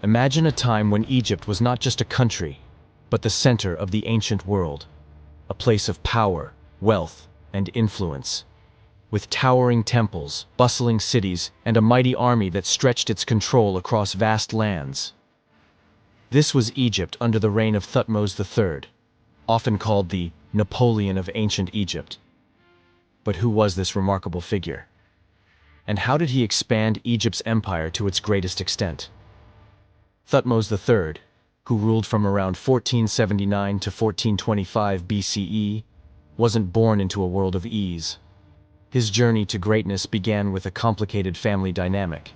Imagine a time when Egypt was not just a country, but the center of the ancient world, a place of power, wealth, and influence. With towering temples, bustling cities, and a mighty army that stretched its control across vast lands. This was Egypt under the reign of Thutmose III, often called the Napoleon of ancient Egypt. But who was this remarkable figure? And how did he expand Egypt's empire to its greatest extent? Thutmose III, who ruled from around 1479 to 1425 BCE, wasn't born into a world of ease. His journey to greatness began with a complicated family dynamic.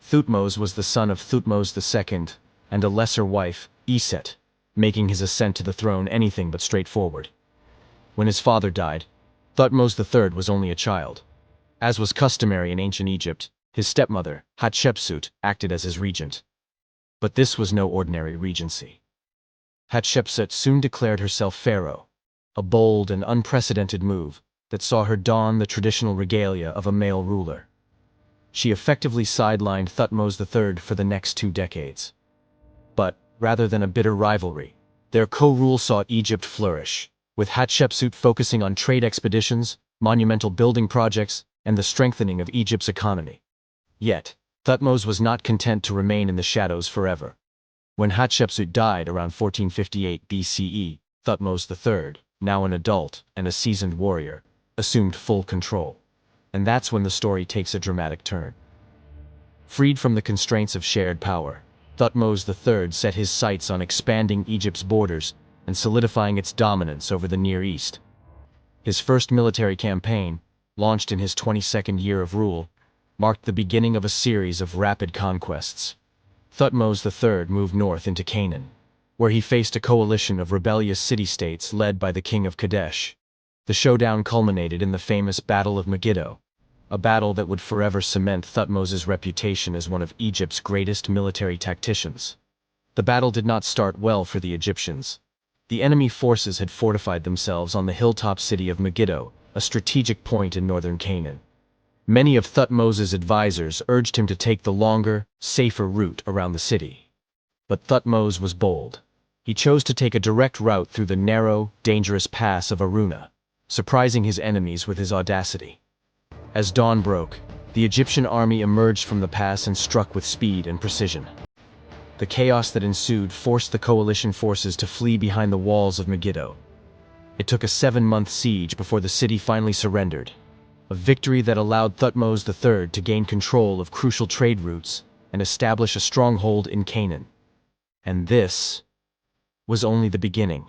Thutmose was the son of Thutmose II and a lesser wife, Iset, making his ascent to the throne anything but straightforward. When his father died, Thutmose III was only a child. As was customary in ancient Egypt, his stepmother, Hatshepsut, acted as his regent. But this was no ordinary regency. Hatshepsut soon declared herself pharaoh, a bold and unprecedented move that saw her don the traditional regalia of a male ruler. She effectively sidelined Thutmose III for the next 2 decades. But, rather than a bitter rivalry, their co-rule saw Egypt flourish, with Hatshepsut focusing on trade expeditions, monumental building projects, and the strengthening of Egypt's economy. Yet, Thutmose was not content to remain in the shadows forever. When Hatshepsut died around 1458 BCE, Thutmose III, now an adult and a seasoned warrior, assumed full control. And that's when the story takes a dramatic turn. Freed from the constraints of shared power, Thutmose III set his sights on expanding Egypt's borders and solidifying its dominance over the Near East. His first military campaign, launched in his 22nd year of rule, marked the beginning of a series of rapid conquests. Thutmose III moved north into Canaan, where he faced a coalition of rebellious city-states led by the king of Kadesh. The showdown culminated in the famous Battle of Megiddo, a battle that would forever cement Thutmose's reputation as one of Egypt's greatest military tacticians. The battle did not start well for the Egyptians. The enemy forces had fortified themselves on the hilltop city of Megiddo, a strategic point in northern Canaan. Many of Thutmose's advisors urged him to take the longer, safer route around the city. But Thutmose was bold. He chose to take a direct route through the narrow, dangerous pass of Aruna, surprising his enemies with his audacity. As dawn broke, the Egyptian army emerged from the pass and struck with speed and precision. The chaos that ensued forced the coalition forces to flee behind the walls of Megiddo. It took a 7-month siege before the city finally surrendered, a victory that allowed Thutmose III to gain control of crucial trade routes and establish a stronghold in Canaan. And this was only the beginning.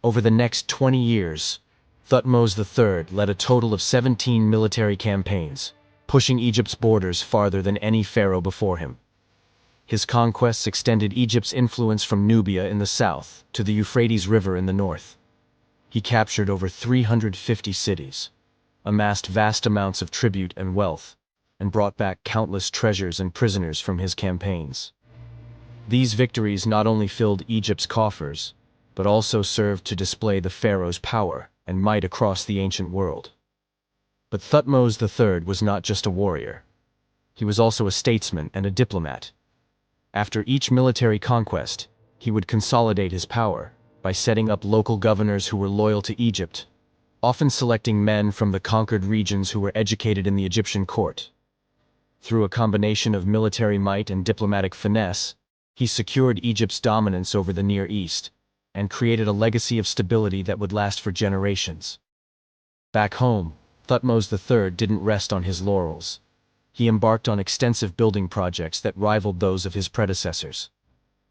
Over the next 20 years, Thutmose III led a total of 17 military campaigns, pushing Egypt's borders farther than any pharaoh before him. His conquests extended Egypt's influence from Nubia in the south to the Euphrates River in the north. He captured over 350 cities, amassed vast amounts of tribute and wealth, and brought back countless treasures and prisoners from his campaigns. These victories not only filled Egypt's coffers, but also served to display the pharaoh's power and might across the ancient world. But Thutmose III was not just a warrior. He was also a statesman and a diplomat. After each military conquest, he would consolidate his power by setting up local governors who were loyal to Egypt, often selecting men from the conquered regions who were educated in the Egyptian court. Through a combination of military might and diplomatic finesse, he secured Egypt's dominance over the Near East and created a legacy of stability that would last for generations. Back home, Thutmose III didn't rest on his laurels. He embarked on extensive building projects that rivaled those of his predecessors.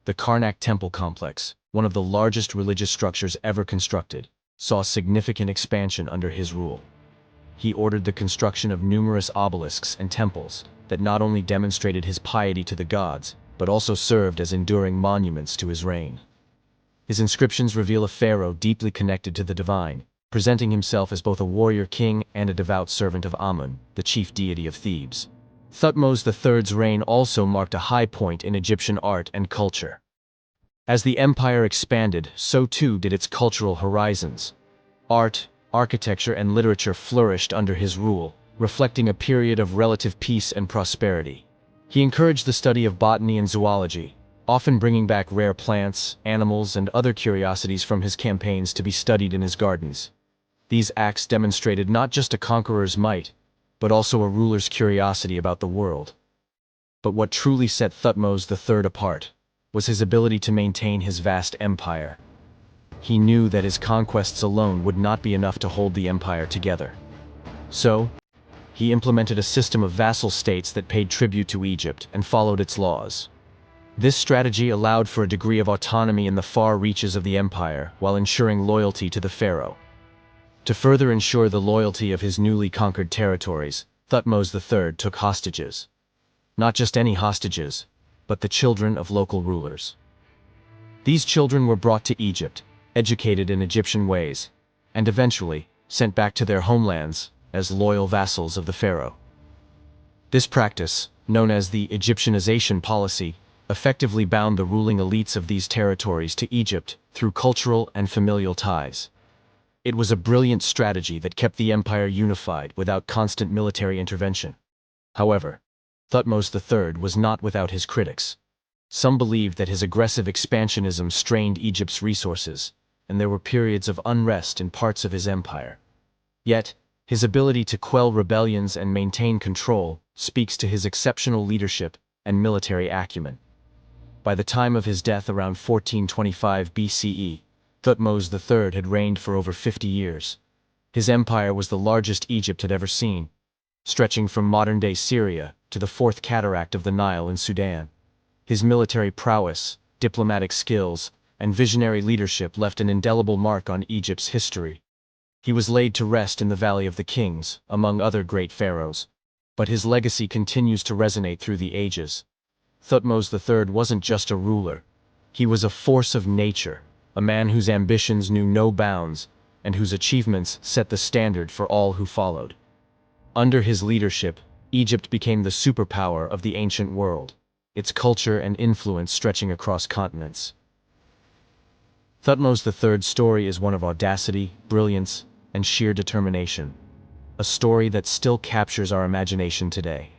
The Karnak temple complex, one of the largest religious structures ever constructed, saw significant expansion under his rule. He ordered the construction of numerous obelisks and temples that not only demonstrated his piety to the gods, but also served as enduring monuments to his reign. His inscriptions reveal a pharaoh deeply connected to the divine, presenting himself as both a warrior king and a devout servant of Amun, the chief deity of Thebes. Thutmose III's reign also marked a high point in Egyptian art and culture. As the empire expanded, so too did its cultural horizons. Art, architecture, and literature flourished under his rule, reflecting a period of relative peace and prosperity. He encouraged the study of botany and zoology, often bringing back rare plants, animals, and other curiosities from his campaigns to be studied in his gardens. These acts demonstrated not just a conqueror's might, but also a ruler's curiosity about the world. But what truly set Thutmose III apart was his ability to maintain his vast empire. He knew that his conquests alone would not be enough to hold the empire together. So, he implemented a system of vassal states that paid tribute to Egypt and followed its laws. This strategy allowed for a degree of autonomy in the far reaches of the empire while ensuring loyalty to the pharaoh. To further ensure the loyalty of his newly conquered territories, Thutmose III took hostages. Not just any hostages, but the children of local rulers. These children were brought to Egypt, educated in Egyptian ways, and eventually sent back to their homelands as loyal vassals of the pharaoh. This practice, known as the Egyptianization policy, effectively bound the ruling elites of these territories to Egypt through cultural and familial ties. It was a brilliant strategy that kept the empire unified without constant military intervention. However, Thutmose III was not without his critics. Some believed that his aggressive expansionism strained Egypt's resources, and there were periods of unrest in parts of his empire. Yet, his ability to quell rebellions and maintain control speaks to his exceptional leadership and military acumen. By the time of his death around 1425 BCE, Thutmose III had reigned for over 50 years. His empire was the largest Egypt had ever seen, stretching from modern-day Syria to the Fourth Cataract of the Nile in Sudan. His military prowess, diplomatic skills, and visionary leadership left an indelible mark on Egypt's history. He was laid to rest in the Valley of the Kings, among other great pharaohs, but his legacy continues to resonate through the ages. Thutmose III wasn't just a ruler. He was a force of nature, a man whose ambitions knew no bounds, and whose achievements set the standard for all who followed. Under his leadership, Egypt became the superpower of the ancient world, its culture and influence stretching across continents. Thutmose III's story is one of audacity, brilliance, and sheer determination, a story that still captures our imagination today.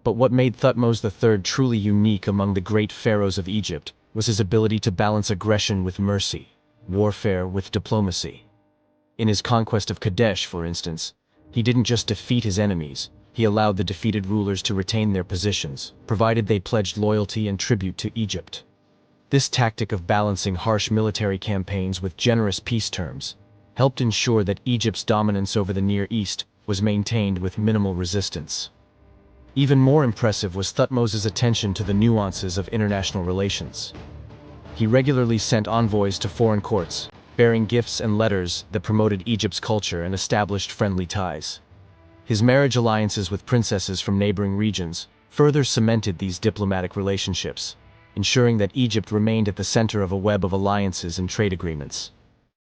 But what made Thutmose III truly unique among the great pharaohs of Egypt was his ability to balance aggression with mercy, warfare with diplomacy. In his conquest of Kadesh, for instance, he didn't just defeat his enemies, he allowed the defeated rulers to retain their positions, provided they pledged loyalty and tribute to Egypt. This tactic of balancing harsh military campaigns with generous peace terms helped ensure that Egypt's dominance over the Near East was maintained with minimal resistance. Even more impressive was Thutmose's attention to the nuances of international relations. He regularly sent envoys to foreign courts, bearing gifts and letters that promoted Egypt's culture and established friendly ties. His marriage alliances with princesses from neighboring regions further cemented these diplomatic relationships, ensuring that Egypt remained at the center of a web of alliances and trade agreements.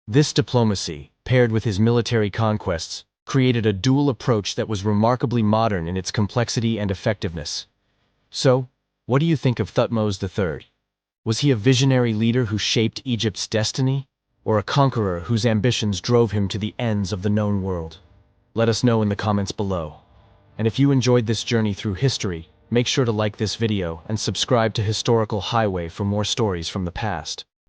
This diplomacy, paired with his military conquests, created a dual approach that was remarkably modern in its complexity and effectiveness. So, what do you think of Thutmose III? Was he a visionary leader who shaped Egypt's destiny, or a conqueror whose ambitions drove him to the ends of the known world? Let us know in the comments below. And if you enjoyed this journey through history, make sure to like this video and subscribe to Historical Highway for more stories from the past.